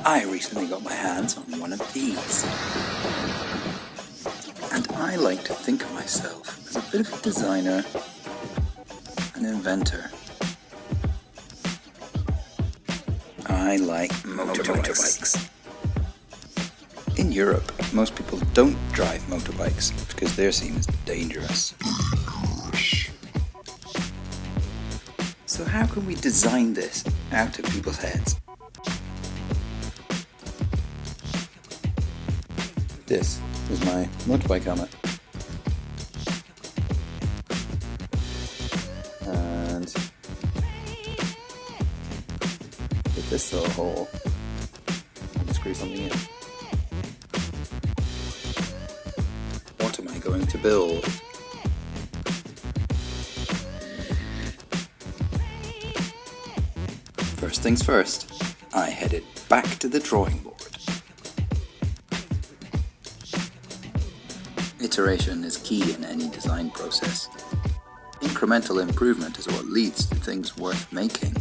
I recently got my hands on one of these. And I like to think of myself as a bit of a designer, an inventor. I like motorbikes. In Europe, most people don't drive motorbikes because they're seen as dangerous. So how can we design this out of people's heads? This is my motorbike helmet. And with this little hole, I can screw something in. What am I going to build? First things first, I headed back to the drawing board. Iteration is key in any design process. Incremental improvement is what leads to things worth making.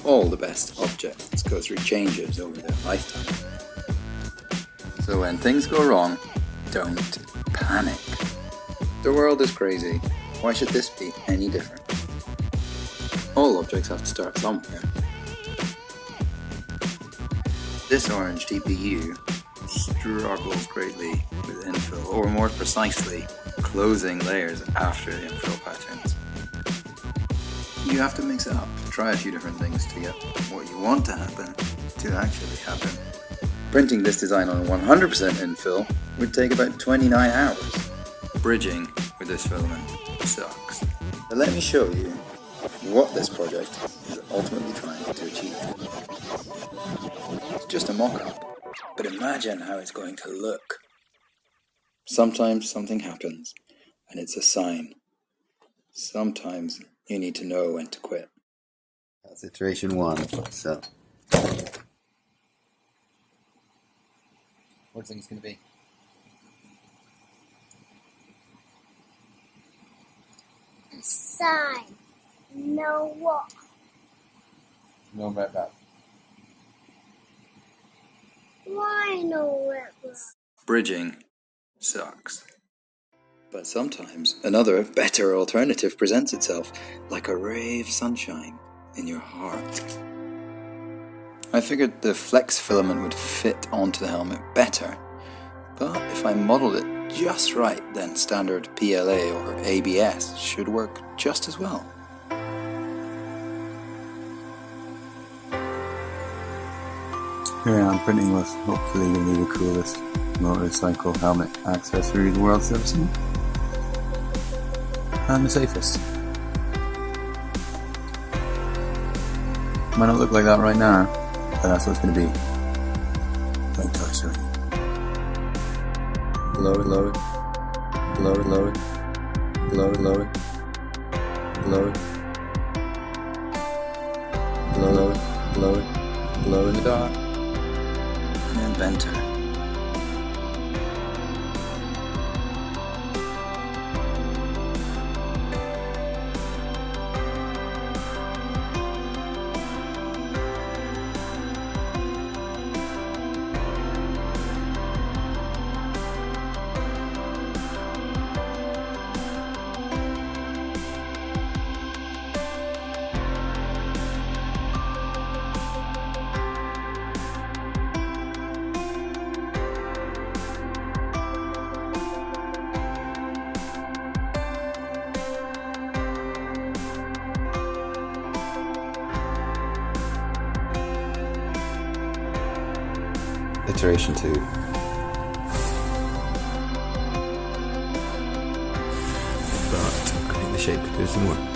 All the best objects go through changes over their lifetime. So when things go wrong, don't panic. The world is crazy. Why should this be any different? All objects have to start somewhere. This orange TPU struggles greatly with infill, or more precisely, closing layers after the infill patterns. You have to mix it up, try a few different things to get what you want to happen to actually happen. Printing this design on 100% infill would take about 29 hours. Bridging with this filament sucks. But let me show you what this project is ultimately trying to achieve. It's just a mock-up. But imagine how it's going to look. Sometimes something happens, and it's a sign. Sometimes you need to know when to quit. That's iteration 1, so. What do you think it's going to be? A sign. No what? No about that. Why no river? Bridging sucks. But sometimes another, better alternative presents itself, like a ray of sunshine in your heart. I figured the flex filament would fit onto the helmet better, but if I modeled it just right, then standard PLA or ABS should work just as well. Here I am printing what's hopefully going to be the coolest motorcycle helmet accessory the world's ever seen. And the safest. Might not look like that right now, but that's what it's going to be. Wait until I show you. Blow it, blow it. Blow it, blow it. Blow it, blow it. Blow it. Blow it, blow it. Blow in the dark. An inventor. Iteration 2. But I think the shape could do some work.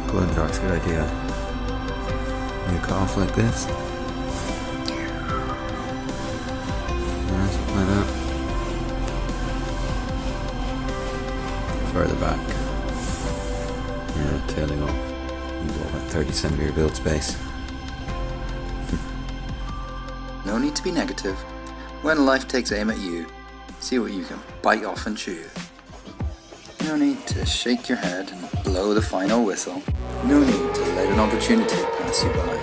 Glow in the dark's a good idea. You cut off like this. Yeah, something like that. Further back. Yeah, tailing off. About 30 centimeter build space. No need to be negative. When life takes aim at you, see what you can bite off and chew. No need to shake your head and blow the final whistle. No need to let an opportunity pass you by.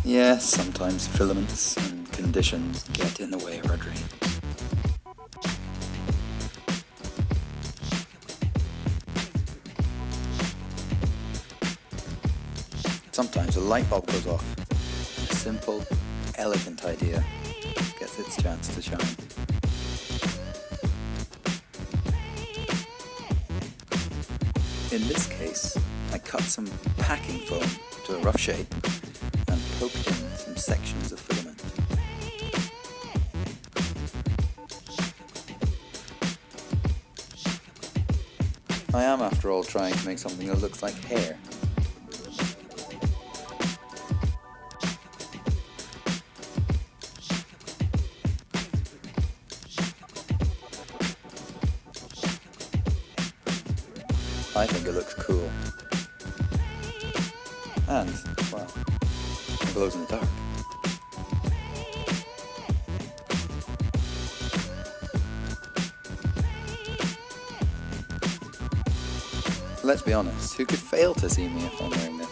Yes, sometimes filaments and conditions get in the way of our dreams. Sometimes a light bulb goes off. A simple, elegant idea gets its chance to shine. In this case, I cut some packing foam to a rough shape and poked in some sections of filament. I am, after all, trying to make something that looks like hair. I think it looks cool. And, well, it glows in the dark. Let's be honest, who could fail to see me if I'm wearing this?